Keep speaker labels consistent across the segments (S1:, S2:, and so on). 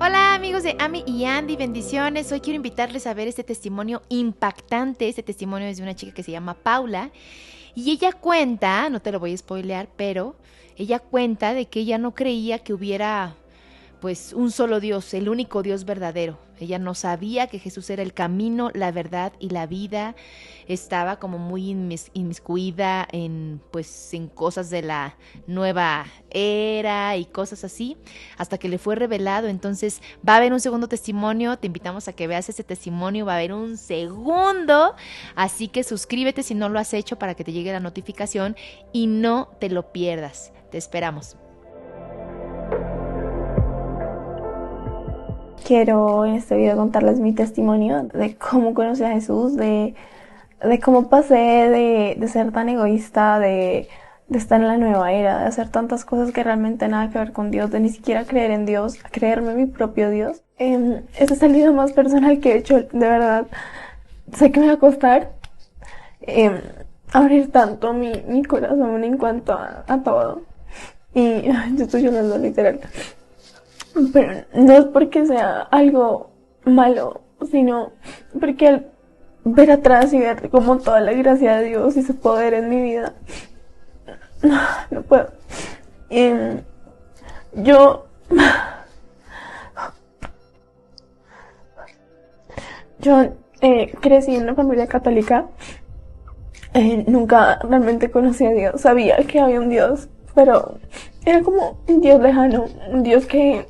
S1: Hola amigos de Ami y Andy, bendiciones. Hoy quiero invitarles a ver este testimonio impactante. Este testimonio es de una chica que se llama Paula y ella cuenta, no te lo voy a spoilear, pero ella cuenta de que ella no creía que hubiera pues un solo Dios, el único Dios verdadero. Ella no sabía que Jesús era el camino, la verdad y la vida. Estaba como muy inmiscuida en cosas de la nueva era y cosas así, hasta que le fue revelado. Entonces va a haber un segundo testimonio, te invitamos a que veas ese testimonio, va a haber un segundo, así que suscríbete si no lo has hecho para que te llegue la notificación y no te lo pierdas. Te esperamos.
S2: Quiero en este video contarles mi testimonio de cómo conocí a Jesús, de cómo pasé de ser tan egoísta, de estar en la nueva era, de hacer tantas cosas que realmente nada que ver con Dios, de ni siquiera creer en Dios, a creerme mi propio Dios. Este es el video más personal que he hecho, de verdad. Sé que me va a costar abrir tanto mi corazón en cuanto a todo. Y yo estoy llorando literal. Pero no es porque sea algo malo, sino porque al ver atrás y ver como toda la gracia de Dios y su poder en mi vida, no puedo. Yo crecí en una familia católica. Nunca realmente conocí a Dios. Sabía que había un Dios, pero era como un Dios lejano, un Dios que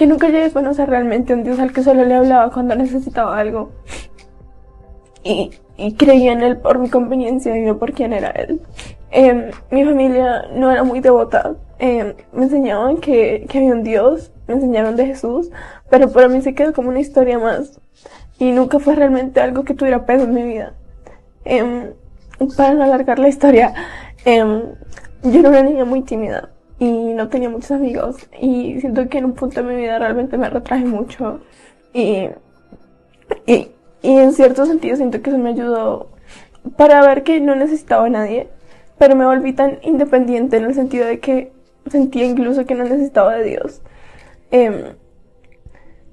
S2: nunca llegué a conocer realmente, un Dios al que solo le hablaba cuando necesitaba algo. Y creía en Él por mi conveniencia y no por quién era Él. Mi familia no era muy devota. Me enseñaban que había un Dios, me enseñaron de Jesús, pero para mí se quedó como una historia más. Y nunca fue realmente algo que tuviera peso en mi vida. Para no alargar la historia, yo era una niña muy tímida y no tenía muchos amigos, y siento que en un punto de mi vida realmente me retraje mucho y en cierto sentido siento que eso me ayudó para ver que no necesitaba a nadie, pero me volví tan independiente en el sentido de que sentía incluso que no necesitaba de Dios. Me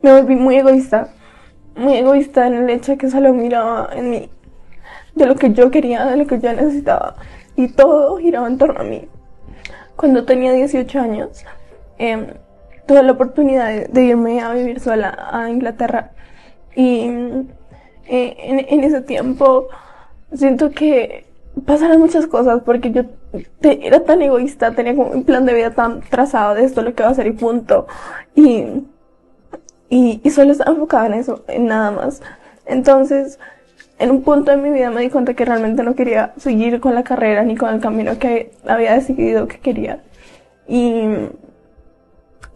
S2: volví muy egoísta en el hecho de que solo miraba en mí, de lo que yo quería, de lo que yo necesitaba, y todo giraba en torno a mí. Cuando tenía 18 años, tuve la oportunidad de irme a vivir sola a Inglaterra, y en ese tiempo siento que pasaron muchas cosas porque yo era tan egoísta, tenía como un plan de vida tan trazado de esto es lo que va a ser y punto, y solo estaba enfocada en eso, en nada más. Entonces, en un punto de mi vida me di cuenta que realmente no quería seguir con la carrera ni con el camino que había decidido que quería. Y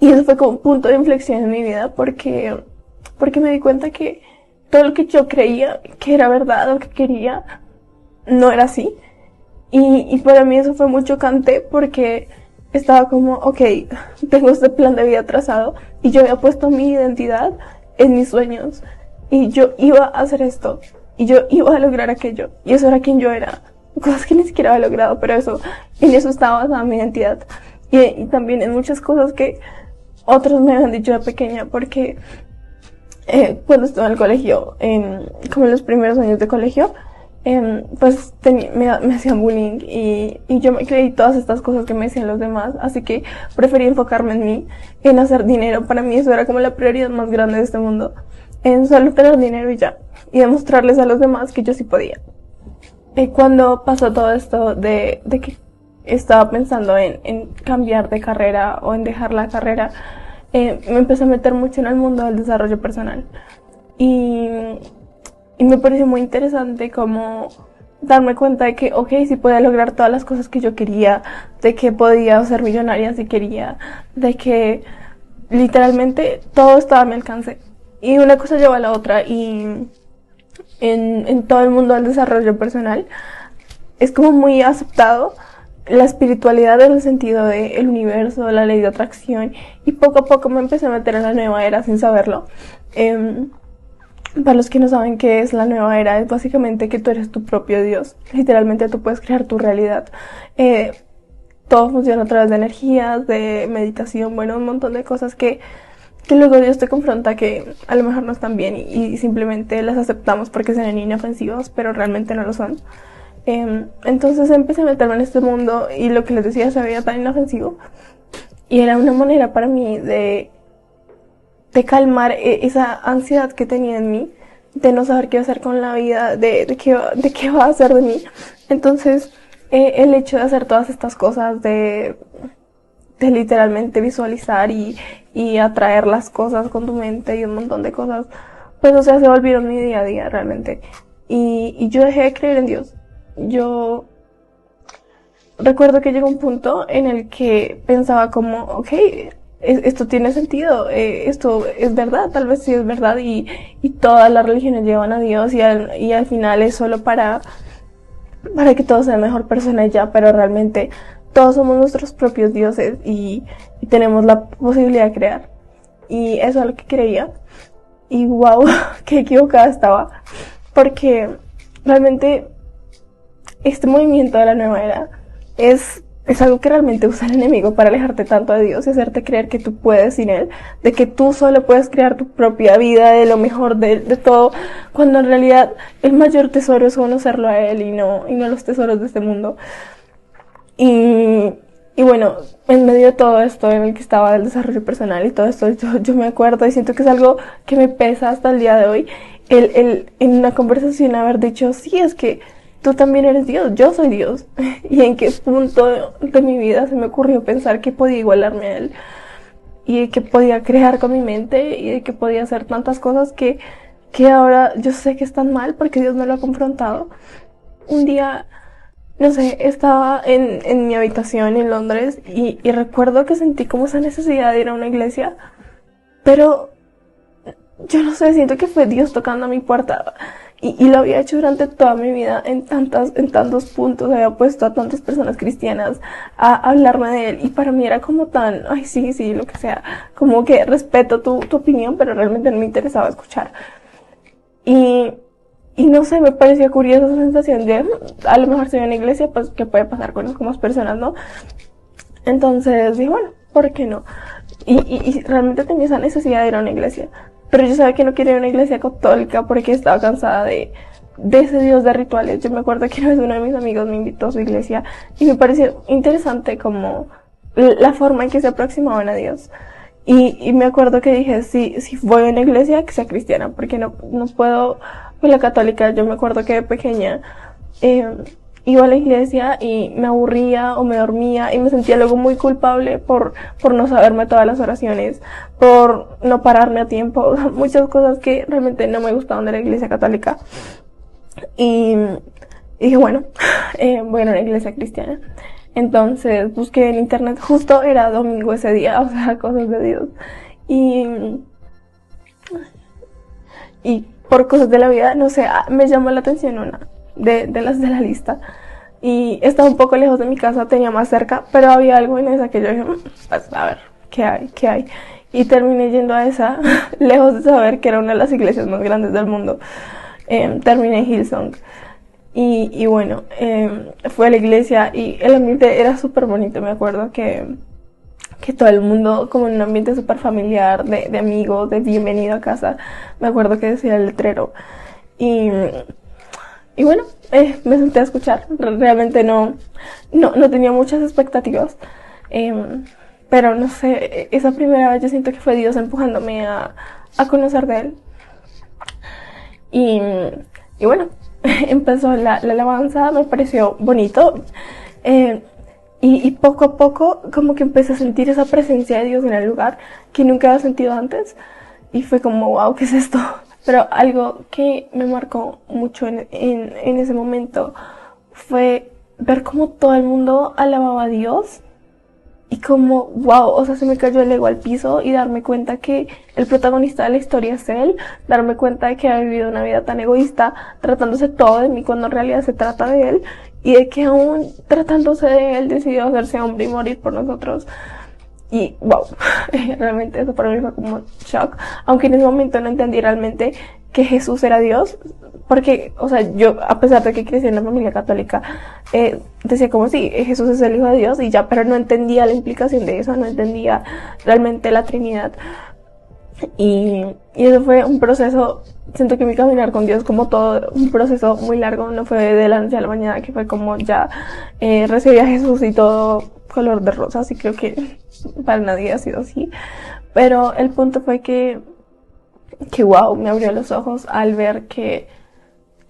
S2: eso fue como un punto de inflexión en mi vida porque me di cuenta que todo lo que yo creía que era verdad o que quería no era así. Y para mí eso fue muy chocante porque estaba como, ok, tengo este plan de vida trazado y yo había puesto mi identidad en mis sueños y yo iba a hacer esto y yo iba a lograr aquello y eso era quien yo era, cosas que ni siquiera había logrado, pero en eso estaba basada mi identidad y también en muchas cosas que otros me habían dicho de pequeña, porque cuando estaba en el colegio, como en los primeros años de colegio, pues me hacían bullying y yo me creí todas estas cosas que me decían los demás, así que preferí enfocarme en mí, en hacer dinero. Para mí eso era como la prioridad más grande de este mundo, en solo tener dinero y ya, y demostrarles a los demás que yo sí podía. Cuando pasó todo esto de que estaba pensando en cambiar de carrera o en dejar la carrera, me empecé a meter mucho en el mundo del desarrollo personal y me pareció muy interesante como darme cuenta de que, ok, sí podía lograr todas las cosas que yo quería, de que podía ser millonaria si quería, de que literalmente todo estaba a mi alcance. Y una cosa lleva a la otra, y en todo el mundo del desarrollo personal es como muy aceptado la espiritualidad en el sentido de el universo, la ley de atracción, y poco a poco me empecé a meter en la nueva era sin saberlo. Para los que no saben qué es la nueva era, es básicamente que tú eres tu propio Dios. Literalmente tú puedes crear tu realidad. Todo funciona a través de energías, de meditación, bueno, un montón de cosas que que luego Dios te confronta que a lo mejor no están bien y simplemente las aceptamos porque se ven inofensivos, pero realmente no lo son. Entonces empecé a meterme en este mundo y lo que les decía se veía tan inofensivo y era una manera para mí de calmar esa ansiedad que tenía en mí, de no saber qué hacer con la vida, de qué va a hacer de mí. Entonces el hecho de hacer todas estas cosas, de literalmente visualizar y atraer las cosas con tu mente y un montón de cosas, pues o sea, se volvieron mi día a día realmente. Y yo dejé de creer en Dios. Yo recuerdo que llegó un punto en el que pensaba como, ok, esto tiene sentido, esto es verdad, tal vez sí es verdad y todas las religiones llevan a Dios y al final es solo para que todos sean mejor persona y ya, pero realmente todos somos nuestros propios dioses y tenemos la posibilidad de crear. Y eso es lo que creía. Y wow, qué equivocada estaba. Porque realmente este movimiento de la nueva era es algo que realmente usa el enemigo para alejarte tanto de Dios y hacerte creer que tú puedes sin Él, de que tú solo puedes crear tu propia vida, de lo mejor de todo, cuando en realidad el mayor tesoro es conocerlo a Él y no los tesoros de este mundo. Y bueno, en medio de todo esto en el que estaba del desarrollo personal y todo esto, yo me acuerdo y siento que es algo que me pesa hasta el día de hoy, el en una conversación haber dicho, sí, es que tú también eres Dios, yo soy Dios. Y en qué punto de mi vida se me ocurrió pensar que podía igualarme a Él y de que podía crear con mi mente y de que podía hacer tantas cosas que ahora yo sé que están mal porque Dios me lo ha confrontado. Un día, no sé, estaba en mi habitación en Londres y recuerdo que sentí como esa necesidad de ir a una iglesia, pero yo no sé, siento que fue Dios tocando a mi puerta y lo había hecho durante toda mi vida en tantos puntos, había puesto a tantas personas cristianas a hablarme de Él y para mí era como tan, ay sí, lo que sea, como que respeto tu opinión, pero realmente no me interesaba escuchar. Y no sé, me parecía curiosa esa sensación de, a lo mejor si voy a una iglesia, pues, ¿qué puede pasar con más personas, no? Entonces dije, bueno, ¿por qué no? Y realmente tenía esa necesidad de ir a una iglesia. Pero yo sabía que no quería ir a una iglesia católica porque estaba cansada de ese Dios de rituales. Yo me acuerdo que una vez uno de mis amigos me invitó a su iglesia y me pareció interesante como la forma en que se aproximaban a Dios. Y me acuerdo que dije, si voy a una iglesia, que sea cristiana, porque no puedo con la católica. Yo me acuerdo que de pequeña iba a la iglesia y me aburría o me dormía y me sentía luego muy culpable por no saberme todas las oraciones, por no pararme a tiempo, muchas cosas que realmente no me gustaban de la iglesia católica. Y dije, bueno, voy a una iglesia cristiana. Entonces busqué en internet, justo era domingo ese día, o sea, cosas de Dios. Y por cosas de la vida, no sé, me llamó la atención una de las de la lista. Y estaba un poco lejos de mi casa, tenía más cerca, pero había algo en esa que yo dije, pues a ver, ¿qué hay? Y terminé yendo a esa, lejos de saber que era una de las iglesias más grandes del mundo. Terminé en Hillsong. Y bueno, fui a la iglesia y el ambiente era súper bonito. Me acuerdo que todo el mundo como en un ambiente súper familiar, de amigos, de bienvenido a casa. Me acuerdo que decía el letrero. Y bueno, me senté a escuchar. Realmente no tenía muchas expectativas. Pero no sé, esa primera vez yo siento que fue Dios empujándome a conocer de Él. Y bueno, empezó la alabanza, me pareció bonito. Y poco a poco como que empecé a sentir esa presencia de Dios en el lugar que nunca había sentido antes. Y fue como, wow, ¿qué es esto? Pero algo que me marcó mucho en ese momento fue ver cómo todo el mundo alababa a Dios. Y como, wow, o sea, se me cayó el ego al piso y darme cuenta que el protagonista de la historia es él, darme cuenta de que ha vivido una vida tan egoísta, tratándose todo de mí cuando en realidad se trata de él, y de que aún tratándose de él decidió hacerse hombre y morir por nosotros. Y wow, realmente eso para mí fue como shock, aunque en ese momento no entendí realmente que Jesús era Dios, porque, o sea, yo, a pesar de que crecí en una familia católica, decía como sí, Jesús es el Hijo de Dios y ya, pero no entendía la implicación de eso, no entendía realmente la Trinidad. Y eso fue un proceso, siento que mi caminar con Dios, como todo, un proceso muy largo, no fue de la noche a la mañana, que fue como ya recibí a Jesús y todo color de rosa, así creo que para nadie ha sido así. Pero el punto fue que wow, me abrió los ojos al ver que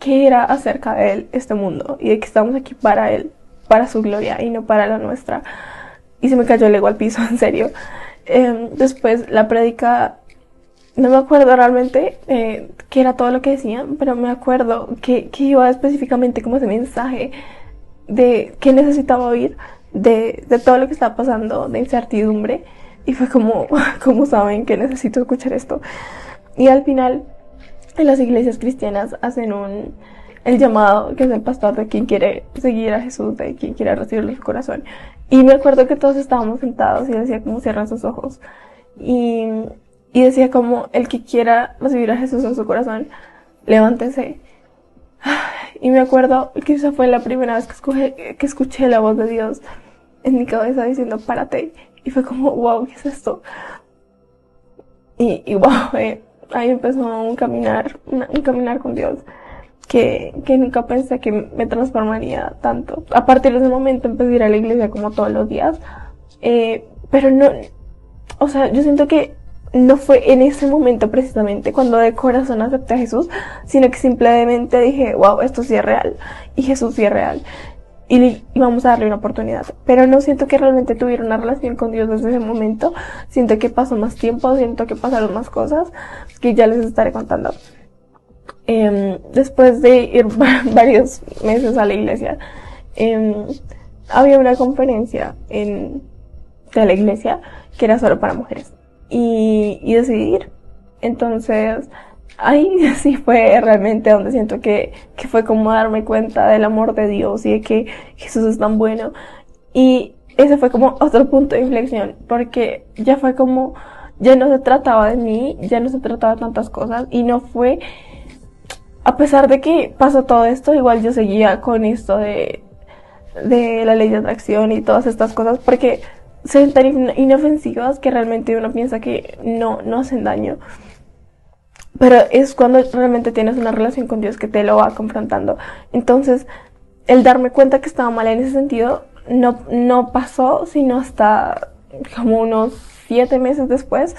S2: era acerca de Él este mundo y de que estamos aquí para Él, para su gloria y no para la nuestra. Y se me cayó el ego al piso, en serio. Después la prédica, no me acuerdo realmente qué era todo lo que decían, pero me acuerdo que iba específicamente como ese mensaje de qué necesitaba oír, de todo lo que estaba pasando, de incertidumbre. Y fue como, ¿cómo saben que necesito escuchar esto? Y al final, en las iglesias cristianas hacen el llamado, que es el pastor de quien quiere seguir a Jesús, de quien quiere recibirlo en su corazón. Y me acuerdo que todos estábamos sentados y decía como cierran sus ojos. Y decía como el que quiera recibir a Jesús en su corazón, levántese. Y me acuerdo que esa fue la primera vez que escuché la voz de Dios en mi cabeza diciendo párate. Y fue como wow, ¿qué es esto? Y wow, ahí empezó un caminar con Dios que nunca pensé que me transformaría tanto. A partir de ese momento empecé a ir a la iglesia como todos los días, pero no, o sea, yo siento que no fue en ese momento precisamente cuando de corazón acepté a Jesús, sino que simplemente dije, wow, esto sí es real, y Jesús sí es real, y vamos a darle una oportunidad. Pero no siento que realmente tuviera una relación con Dios desde ese momento. Siento que pasó más tiempo, siento que pasaron más cosas que ya les estaré contando. Después de ir varios meses a la iglesia, había una conferencia de la iglesia que era solo para mujeres y decidí ir. Entonces ahí sí fue realmente donde siento que fue como darme cuenta del amor de Dios y de que Jesús es tan bueno. Y ese fue como otro punto de inflexión, porque ya fue como, ya no se trataba de mí, ya no se trataba de tantas cosas, y no fue, a pesar de que pasó todo esto, igual yo seguía con esto de la ley de atracción y todas estas cosas, porque se ven tan inofensivas que realmente uno piensa que no hacen daño. Pero es cuando realmente tienes una relación con Dios que te lo va confrontando. Entonces, el darme cuenta que estaba mal en ese sentido no pasó, sino hasta como unos 7 meses después,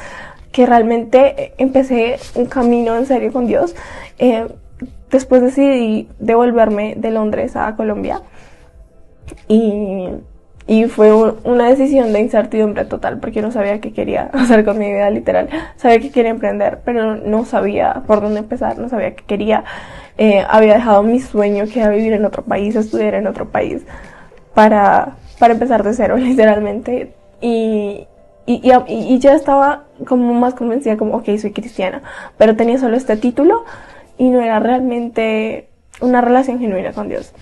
S2: que realmente empecé un camino en serio con Dios. Después decidí devolverme de Londres a Colombia. Y fue una decisión de incertidumbre total, porque no sabía qué quería hacer con mi vida, literal. Sabía que quería emprender, pero no sabía por dónde empezar, no sabía qué quería. Había dejado mi sueño, que era vivir en otro país, estudiar en otro país, para empezar de cero, literalmente. Y ya estaba como más convencida, como, ok, soy cristiana, pero tenía solo este título y no era realmente una relación genuina con Dios.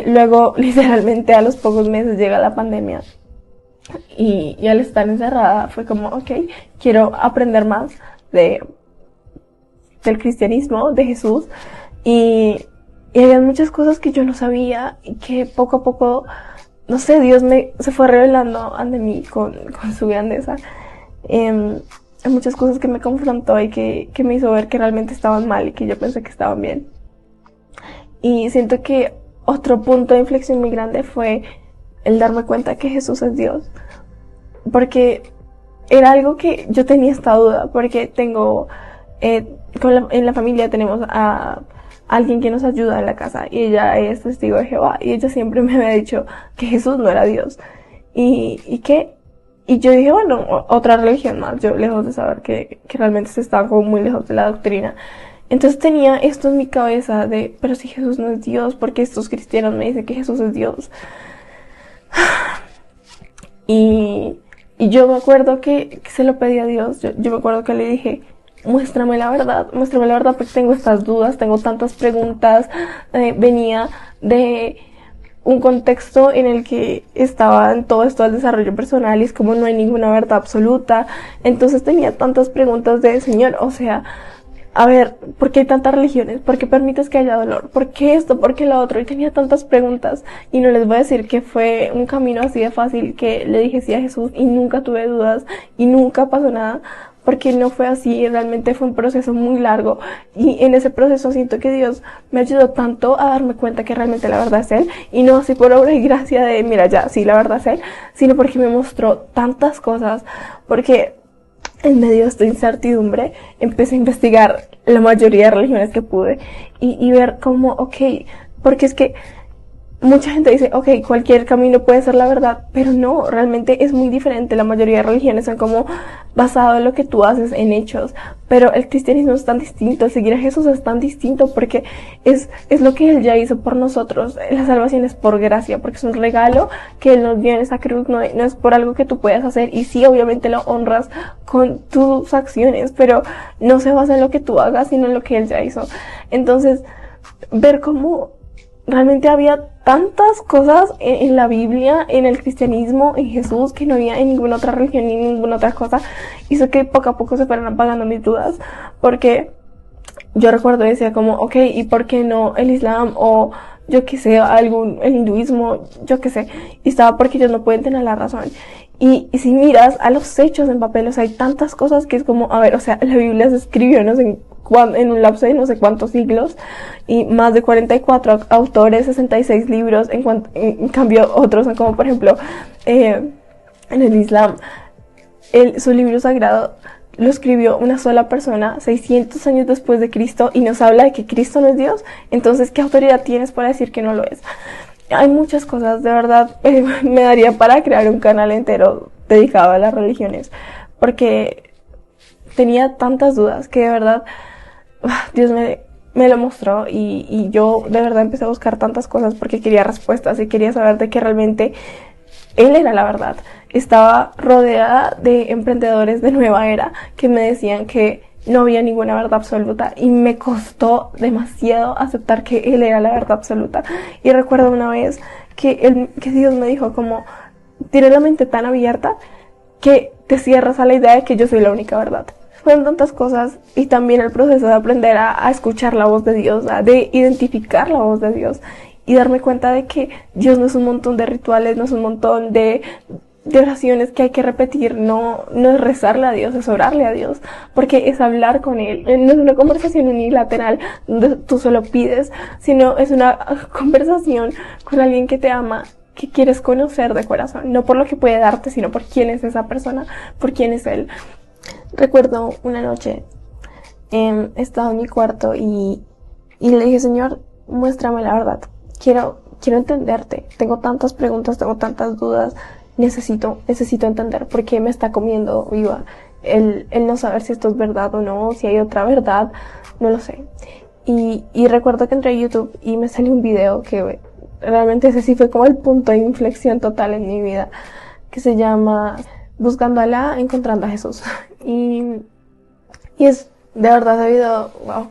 S2: Luego, literalmente a los pocos meses llega la pandemia y al estar encerrada fue como, ok, quiero aprender más del cristianismo, de Jesús, y había muchas cosas que yo no sabía y que poco a poco, no sé, Dios se fue revelando ante mí con su grandeza. Hay muchas cosas que me confrontó y que me hizo ver que realmente estaban mal y que yo pensé que estaban bien. Y siento que otro punto de inflexión muy grande fue el darme cuenta que Jesús es Dios. Porque era algo que yo tenía esta duda, porque tengo, en la familia tenemos a alguien que nos ayuda en la casa, y ella es testigo de Jehová, y ella siempre me había dicho que Jesús no era Dios. Y yo dije, bueno, otra religión más, yo lejos de saber que realmente se estaba como muy lejos de la doctrina. Entonces tenía esto en mi cabeza de, pero si Jesús no es Dios, ¿por qué estos cristianos me dicen que Jesús es Dios? Y yo me acuerdo que se lo pedí a Dios. Yo me acuerdo que le dije, muéstrame la verdad porque tengo estas dudas, tengo tantas preguntas. Venía de un contexto en el que estaba en todo esto del desarrollo personal y es como no hay ninguna verdad absoluta. Entonces tenía tantas preguntas de, Señor, o sea, a ver, ¿por qué hay tantas religiones? ¿Por qué permites que haya dolor? ¿Por qué esto? ¿Por qué lo otro? Y tenía tantas preguntas, y no les voy a decir que fue un camino así de fácil, que le dije sí a Jesús y nunca tuve dudas y nunca pasó nada, porque no fue así, realmente fue un proceso muy largo, y en ese proceso siento que Dios me ayudó tanto a darme cuenta que realmente la verdad es Él, y no así por obra y gracia de, mira ya, sí, la verdad es Él, sino porque me mostró tantas cosas, porque en medio de esta incertidumbre empecé a investigar la mayoría de religiones que pude, y ver como, ok, porque es que mucha gente dice, ok, cualquier camino puede ser la verdad, pero no, realmente es muy diferente. La mayoría de religiones son como basado en lo que tú haces, en hechos, pero el cristianismo es tan distinto, el seguir a Jesús es tan distinto porque es lo que Él ya hizo por nosotros. La salvación es por gracia, porque es un regalo que Él nos dio en esa cruz, no es por algo que tú puedas hacer, y sí, obviamente lo honras con tus acciones, pero no se basa en lo que tú hagas, sino en lo que Él ya hizo. Entonces, ver cómo realmente había tantas cosas en la Biblia, en el cristianismo, en Jesús, que no había en ninguna otra religión ni en ninguna otra cosa, hizo que poco a poco se fueran apagando mis dudas, porque yo recuerdo decía como, ok, ¿y por qué no el Islam o yo qué sé, el hinduismo, yo qué sé? Y estaba porque ellos no pueden tener la razón. Y si miras a los hechos en papel, o sea, hay tantas cosas que es como, a ver, o sea, la Biblia se escribió no sé en un lapso de no sé cuántos siglos, y más de 44 autores, 66 libros, en cambio otros son como, por ejemplo, en el Islam, su libro sagrado lo escribió una sola persona 600 años después de Cristo, y nos habla de que Cristo no es Dios. Entonces, ¿qué autoridad tienes para decir que no lo es? Hay muchas cosas, de verdad, me daría para crear un canal entero dedicado a las religiones, porque tenía tantas dudas que de verdad Dios me lo mostró, y yo de verdad empecé a buscar tantas cosas porque quería respuestas y quería saber de que realmente Él era la verdad. Estaba rodeada de emprendedores de nueva era que me decían que no había ninguna verdad absoluta, y me costó demasiado aceptar que Él era la verdad absoluta. Y recuerdo una vez que Dios me dijo como, tienes la mente tan abierta que te cierras a la idea de que yo soy la única verdad. Fueron tantas cosas, y también el proceso de aprender a escuchar la voz de Dios, de identificar la voz de Dios, y darme cuenta de que Dios no es un montón de rituales, no es un montón de oraciones que hay que repetir, no es rezarle a Dios, es orarle a Dios, porque es hablar con Él. No es una conversación unilateral donde tú solo pides, sino es una conversación con alguien que te ama, que quieres conocer de corazón, no por lo que puede darte, sino por quién es esa persona, por quién es Él. Recuerdo una noche, estaba en mi cuarto y le dije, Señor, muéstrame la verdad, quiero entenderte, tengo tantas preguntas, tengo tantas dudas, necesito entender por qué me está comiendo viva el no saber si esto es verdad o no, si hay otra verdad, no lo sé. Y recuerdo que entré a YouTube y me salió un video que realmente ese sí fue como el punto de inflexión total en mi vida, que se llama Buscando a Alá, Encontrando a Jesús. Y es de verdad debido, wow,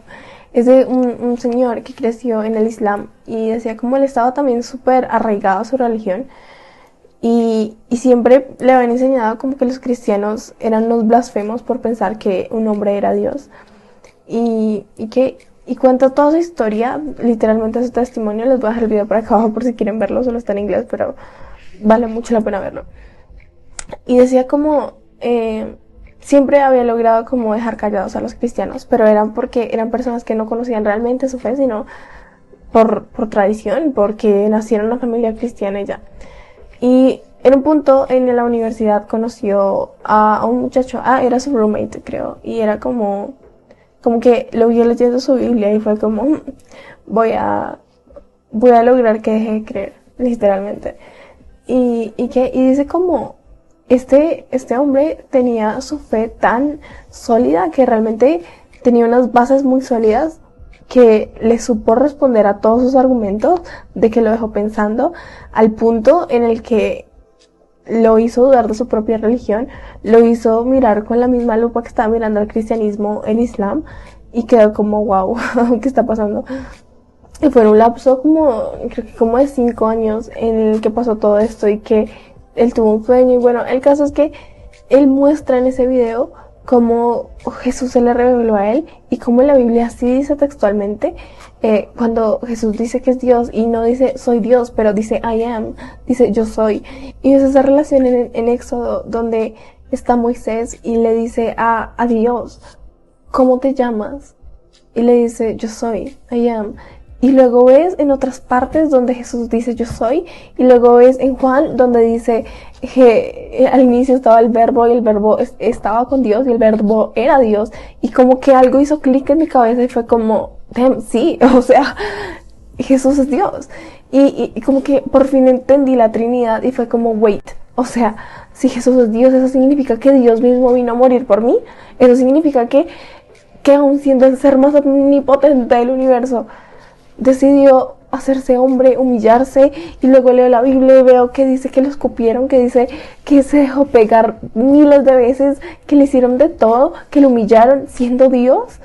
S2: es de un señor que creció en el Islam, y decía como él estaba también súper arraigado a su religión, y siempre le habían enseñado como que los cristianos eran los blasfemos por pensar que un hombre era Dios, y cuenta toda su historia, literalmente su testimonio. Les voy a dejar el video por acá abajo por si quieren verlo, solo está en inglés, pero vale mucho la pena verlo. Y decía como siempre había logrado como dejar callados a los cristianos, pero eran porque eran personas que no conocían realmente su fe, sino por tradición, porque nacieron en una familia cristiana y ya. Y en un punto en la universidad conoció a un muchacho, era su roommate creo, y era como que lo vio leyendo su Biblia y fue como, voy a lograr que deje de creer, literalmente. Y dice como, este hombre tenía su fe tan sólida que realmente tenía unas bases muy sólidas, que le supo responder a todos sus argumentos, de que lo dejó pensando, al punto en el que lo hizo dudar de su propia religión, lo hizo mirar con la misma lupa que estaba mirando al cristianismo, el Islam, y quedó como, wow, ¿qué está pasando? Y fue un lapso creo que como de 5 años en el que pasó todo esto, y que él tuvo un sueño. Y bueno, el caso es que él muestra en ese video cómo Jesús se le reveló a él, y cómo la Biblia sí dice textualmente, cuando Jesús dice que es Dios, y no dice soy Dios, pero dice I am, dice yo soy. Y es esa relación en Éxodo donde está Moisés y le dice a Dios, ¿cómo te llamas? Y le dice, yo soy, I am. Y luego ves en otras partes donde Jesús dice yo soy, y luego ves en Juan donde dice que al inicio estaba el verbo y el verbo estaba con Dios y el verbo era Dios, y como que algo hizo clic en mi cabeza y fue como, damn, sí, o sea, Jesús es Dios. Y como que por fin entendí la Trinidad y fue como, wait, o sea, si Jesús es Dios, eso significa que Dios mismo vino a morir por mí, eso significa que aún siendo el ser más omnipotente del universo, decidió hacerse hombre, humillarse, y luego leo la Biblia y veo que dice que lo escupieron, que dice que se dejó pegar miles de veces, que le hicieron de todo, que lo humillaron siendo Dios,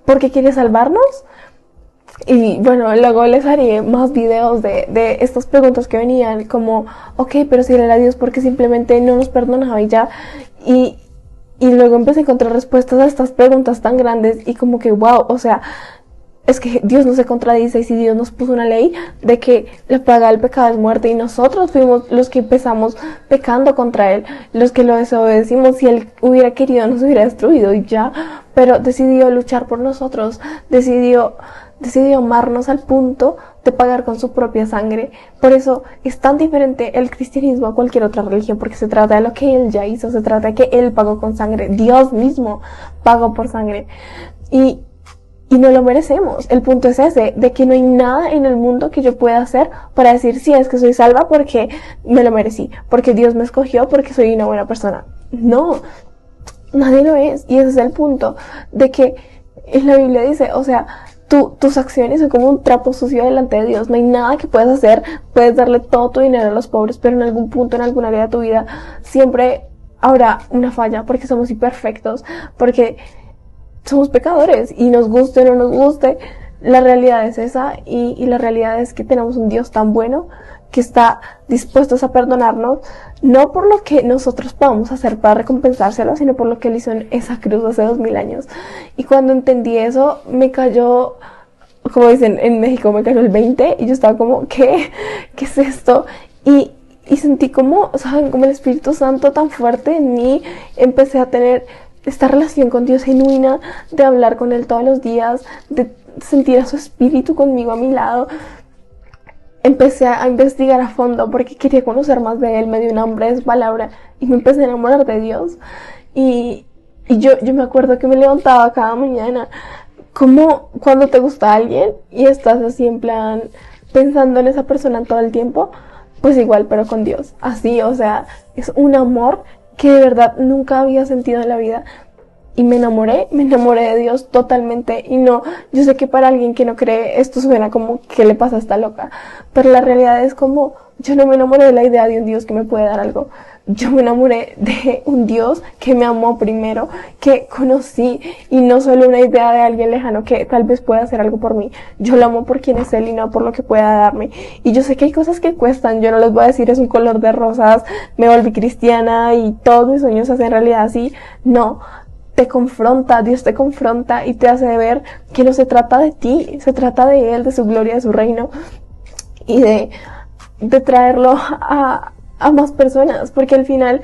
S2: porque quiere salvarnos. Y bueno, luego les haré más videos de estas preguntas que venían, como, ok, pero si él era Dios, ¿por qué simplemente no nos perdonaba y ya? Y luego empecé a encontrar respuestas a estas preguntas tan grandes y como que, wow, o sea, es que Dios no se contradice, y si Dios nos puso una ley de que la paga del pecado es muerte y nosotros fuimos los que empezamos pecando contra Él, los que lo desobedecimos, si Él hubiera querido nos hubiera destruido y ya, pero decidió luchar por nosotros, decidió amarnos al punto de pagar con su propia sangre. Por eso es tan diferente el cristianismo a cualquier otra religión, porque se trata de lo que Él ya hizo, se trata de que Él pagó con sangre, Dios mismo pagó por sangre, y no lo merecemos. El punto es ese, de que no hay nada en el mundo que yo pueda hacer para decir, sí, es que soy salva porque me lo merecí, porque Dios me escogió, porque soy una buena persona. No, nadie lo es, y ese es el punto, de que en la Biblia dice, o sea, tus acciones son como un trapo sucio delante de Dios, no hay nada que puedas hacer, puedes darle todo tu dinero a los pobres, pero en algún punto, en algún área de tu vida, siempre habrá una falla, porque somos imperfectos, porque somos pecadores, y nos guste o no nos guste, la realidad es esa, y la realidad es que tenemos un Dios tan bueno que está dispuesto a perdonarnos, no por lo que nosotros podamos hacer para recompensárselo, sino por lo que Él hizo en esa cruz hace 2000 años. Y cuando entendí eso, me cayó, como dicen en México, me cayó el 20, y yo estaba como, ¿qué es esto? Y sentí como, ¿saben? Como el Espíritu Santo tan fuerte en mí, empecé a tener esta relación con Dios genuina, de hablar con Él todos los días, de sentir a su Espíritu conmigo a mi lado. Empecé a investigar a fondo porque quería conocer más de Él, me dio un hambre de su palabra y me empecé a enamorar de Dios. Y yo me acuerdo que me levantaba cada mañana, como cuando te gusta alguien y estás así en plan pensando en esa persona todo el tiempo, pues igual, pero con Dios. Así, o sea, es un amor que de verdad nunca había sentido en la vida. Y me enamoré de Dios totalmente. Y no, yo sé que para alguien que no cree esto suena como, ¿qué le pasa a esta loca? Pero la realidad es como, yo no me enamoré de la idea de un Dios que me puede dar algo. Yo me enamoré de un Dios que me amó primero, que conocí, y no solo una idea de alguien lejano que tal vez pueda hacer algo por mí. Yo lo amo por quien es Él y no por lo que pueda darme. Y yo sé que hay cosas que cuestan, yo no les voy a decir es un color de rosas, me volví cristiana y todos mis sueños se hacen realidad así. No. Te confronta, Dios te confronta y te hace ver que no se trata de ti, se trata de Él, de su gloria, de su reino, y de traerlo a más personas, porque al final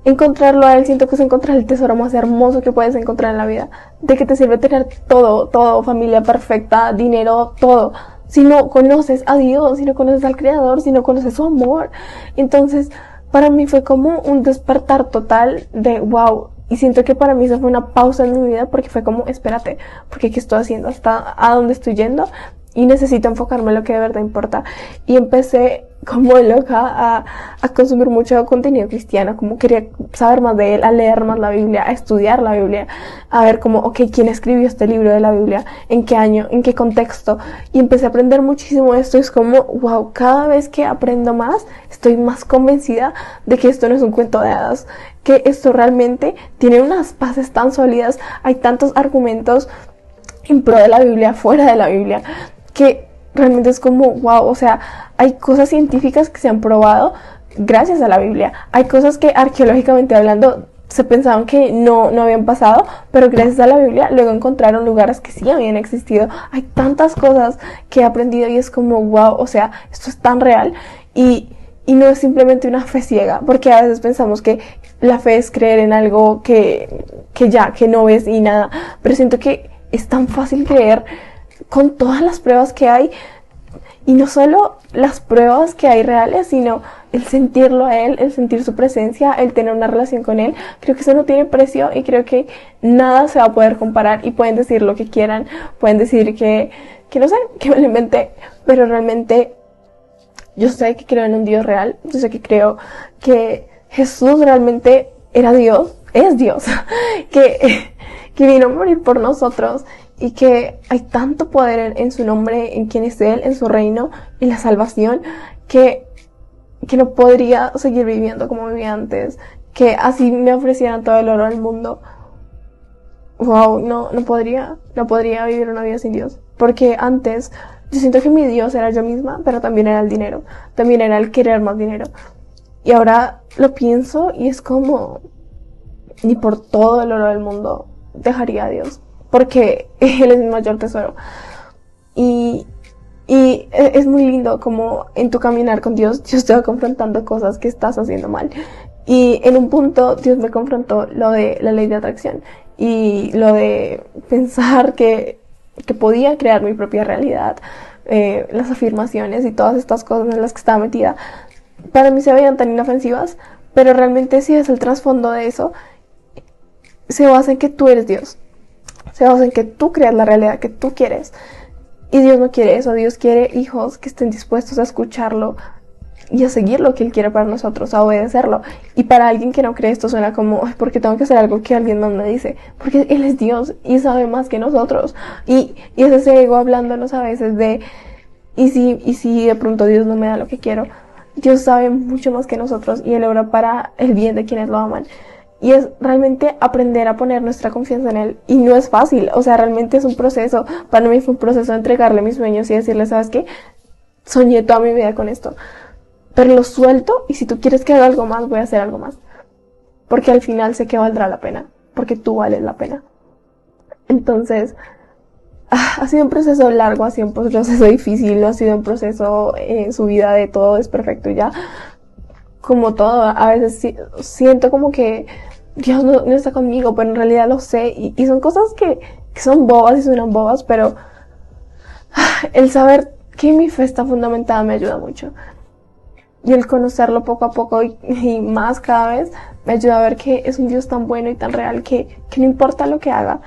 S2: encontrarlo a Él, siento que es encontrar el tesoro más hermoso que puedes encontrar en la vida. ¿De qué te sirve tener todo, familia perfecta, dinero, todo, si no conoces a Dios, si no conoces al Creador, si no conoces su amor? Entonces, para mí fue como un despertar total de wow. Y siento que para mí eso fue una pausa en mi vida, porque fue como, espérate, porque ¿qué estoy haciendo? ¿Hasta a dónde estoy yendo? Y necesito enfocarme en lo que de verdad importa. Y empecé como loca a consumir mucho contenido cristiano, como quería saber más de Él, a leer más la Biblia, a estudiar la Biblia, a ver como, ok, ¿quién escribió este libro de la Biblia? ¿En qué año? ¿En qué contexto? Y empecé a aprender muchísimo de esto. Es como, wow, cada vez que aprendo más, estoy más convencida de que esto no es un cuento de hadas, que esto realmente tiene unas bases tan sólidas, hay tantos argumentos en pro de la Biblia, fuera de la Biblia, que realmente es como, wow, o sea, hay cosas científicas que se han probado gracias a la Biblia, hay cosas que arqueológicamente hablando se pensaban que no habían pasado, pero gracias a la Biblia luego encontraron lugares que sí habían existido. Hay tantas cosas que he aprendido y es como, wow, o sea, esto es tan real, y no es simplemente una fe ciega, porque a veces pensamos que la fe es creer en algo que no ves y nada, pero siento que es tan fácil creer con todas las pruebas que hay, y no solo las pruebas que hay reales, sino el sentirlo a él, el sentir su presencia, el tener una relación con él. Creo que eso no tiene precio y creo que nada se va a poder comparar, y pueden decir lo que quieran, pueden decir que no sé, que me lo inventé, pero realmente yo sé que creo en un Dios real, yo sé que creo que Jesús realmente era Dios, es Dios, que vino a morir por nosotros, y que hay tanto poder en su nombre, en quién es Él, en su reino, en la salvación, que no podría seguir viviendo como vivía antes, que así me ofrecieran todo el oro del mundo. Wow, no podría vivir una vida sin Dios, porque antes yo siento que mi Dios era yo misma, pero también era el dinero, también era el querer más dinero. Y ahora lo pienso y es como, ni por todo el oro del mundo dejaría a Dios, porque Él es mi mayor tesoro. Y es muy lindo como en tu caminar con Dios te va confrontando cosas que estás haciendo mal. Y en un punto Dios me confrontó lo de la ley de atracción y lo de pensar que podía crear mi propia realidad, las afirmaciones y todas estas cosas en las que estaba metida. Para mí se veían tan inofensivas, pero realmente si ves el trasfondo de eso, se basa en que tú eres Dios, se basa en que tú creas la realidad que tú quieres. Y Dios no quiere eso, Dios quiere hijos que estén dispuestos a escucharlo y a seguir lo que Él quiere para nosotros, a obedecerlo. Y para alguien que no cree, esto suena como, ¿por qué tengo que hacer algo que alguien más me dice? Porque Él es Dios y sabe más que nosotros. Y es ese ego hablándonos a veces de, ¿y si de pronto Dios no me da lo que quiero? Dios sabe mucho más que nosotros y Él obra para el bien de quienes lo aman. Y es realmente aprender a poner nuestra confianza en Él. Y no es fácil, o sea, realmente es un proceso. Para mí fue un proceso de entregarle mis sueños y decirle, ¿sabes qué? Soñé toda mi vida con esto, pero lo suelto, y si tú quieres que haga algo más, voy a hacer algo más. Porque al final sé que valdrá la pena, porque tú vales la pena. Entonces, ha sido un proceso largo, ha sido un proceso difícil, ha sido un proceso en su vida de todo es perfecto y ya. Como todo, a veces siento como que Dios no está conmigo, pero en realidad lo sé, y son cosas que son bobas y suenan bobas, pero el saber que mi fe está fundamentada me ayuda mucho. Y el conocerlo poco a poco y más cada vez me ayuda a ver que es un Dios tan bueno y tan real que no importa lo que haga,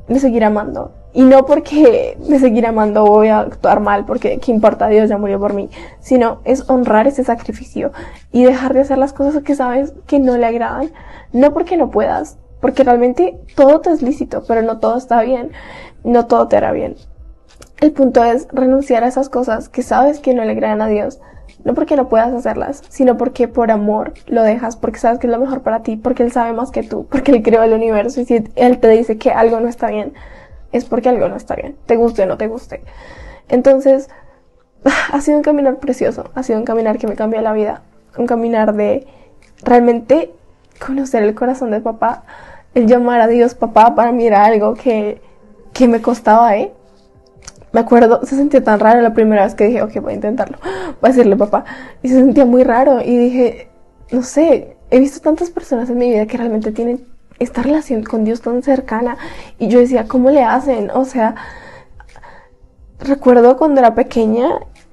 S2: me seguirá amando. Y no porque me seguirá amando voy a actuar mal, porque qué importa, Dios ya murió por mí, sino es honrar ese sacrificio y dejar de hacer las cosas que sabes que no le agradan, no porque no puedas, porque realmente todo te es lícito, pero no todo está bien, no todo te hará bien. El punto es renunciar a esas cosas que sabes que no le agradan a Dios, no porque no puedas hacerlas, sino porque por amor lo dejas, porque sabes que es lo mejor para ti, porque Él sabe más que tú, porque Él creó el universo, y si Él te dice que algo no está bien, es porque algo no está bien, te guste o no te guste. Entonces, ha sido un caminar precioso, ha sido un caminar que me cambió la vida, un caminar de realmente conocer el corazón de papá. El llamar a Dios papá para mí era algo que me costaba, Me acuerdo, se sentía tan raro la primera vez que dije, ok, voy a intentarlo, voy a decirle papá. Y se sentía muy raro y dije, no sé, he visto tantas personas en mi vida que realmente tienen esta relación con Dios tan cercana. Y yo decía, ¿cómo le hacen? O sea, recuerdo cuando era pequeña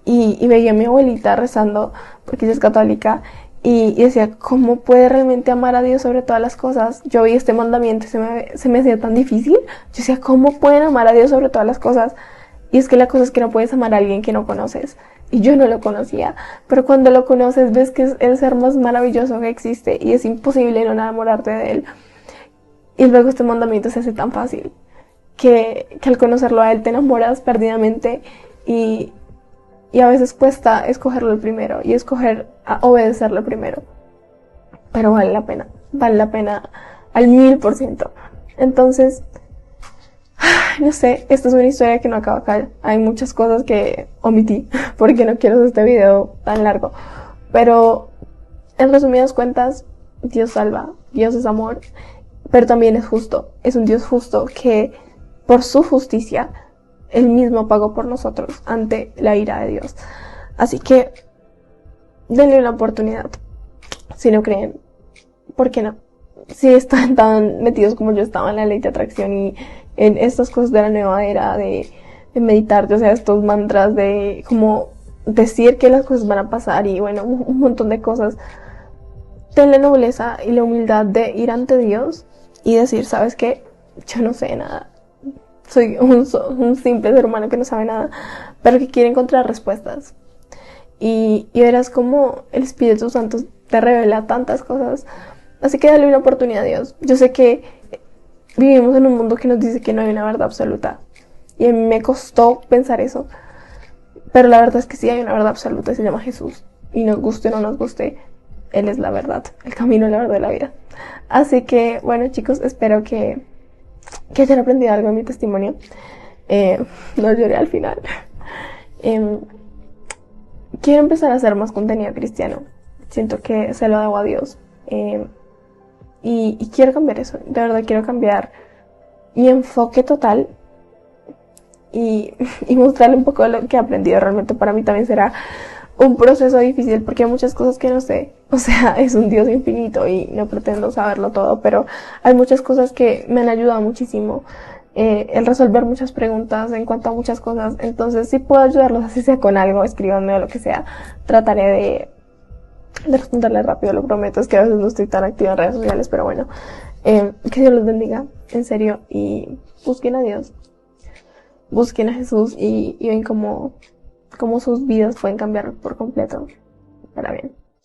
S2: y veía a mi abuelita rezando, porque ella es católica, y decía, ¿cómo puede realmente amar a Dios sobre todas las cosas? Yo vi este mandamiento y se me hacía tan difícil. Yo decía, ¿cómo pueden amar a Dios sobre todas las cosas? Y es que la cosa es que no puedes amar a alguien que no conoces. Y yo no lo conocía. Pero cuando lo conoces ves que es el ser más maravilloso que existe. Y es imposible no enamorarte de él. Y luego este mandamiento se hace tan fácil. Que al conocerlo a él te enamoras perdidamente. Y a veces cuesta escogerlo el primero. Y escoger a obedecerlo primero. Pero vale la pena. Vale la pena al 1000%. Entonces, no sé, esta es una historia que no acaba acá. Hay muchas cosas que omití porque no quiero hacer este video tan largo. Pero, en resumidas cuentas, Dios salva, Dios es amor, pero también es justo. Es un Dios justo que, por su justicia, Él mismo pagó por nosotros ante la ira de Dios. Así que, denle una oportunidad. Si no creen, ¿por qué no? Si están tan metidos como yo estaba en la ley de atracción y en estas cosas de la nueva era de meditar, o sea, estos mantras de como decir que las cosas van a pasar y bueno, un montón de cosas. Ten la nobleza y la humildad de ir ante Dios y decir, ¿sabes qué? Yo no sé nada. Soy un simple ser humano que no sabe nada, pero que quiere encontrar respuestas. Y verás cómo el Espíritu Santo te revela tantas cosas. Así que dale una oportunidad a Dios. Yo sé que vivimos en un mundo que nos dice que no hay una verdad absoluta. Y a mí me costó pensar eso. Pero la verdad es que sí hay una verdad absoluta y se llama Jesús. Y nos guste o no nos guste, Él es la verdad, el camino, la verdad de la vida. Así que, bueno chicos, espero que hayan aprendido algo de mi testimonio. No lloré al final. Quiero empezar a hacer más contenido cristiano. Siento que se lo debo a Dios. Y quiero cambiar eso. De verdad quiero cambiar mi enfoque total y mostrarle un poco de lo que he aprendido. Realmente para mí también será un proceso difícil porque hay muchas cosas que no sé. O sea, es un Dios infinito y no pretendo saberlo todo, pero hay muchas cosas que me han ayudado muchísimo. El resolver muchas preguntas en cuanto a muchas cosas. Entonces, si puedo ayudarlos, así sea con algo, escríbanme o lo que sea, trataré de responderle rápido, lo prometo. Es que a veces no estoy tan activa en redes sociales, pero bueno, que Dios los bendiga, en serio, y busquen a Dios, busquen a Jesús y ven cómo sus vidas pueden cambiar por completo para bien.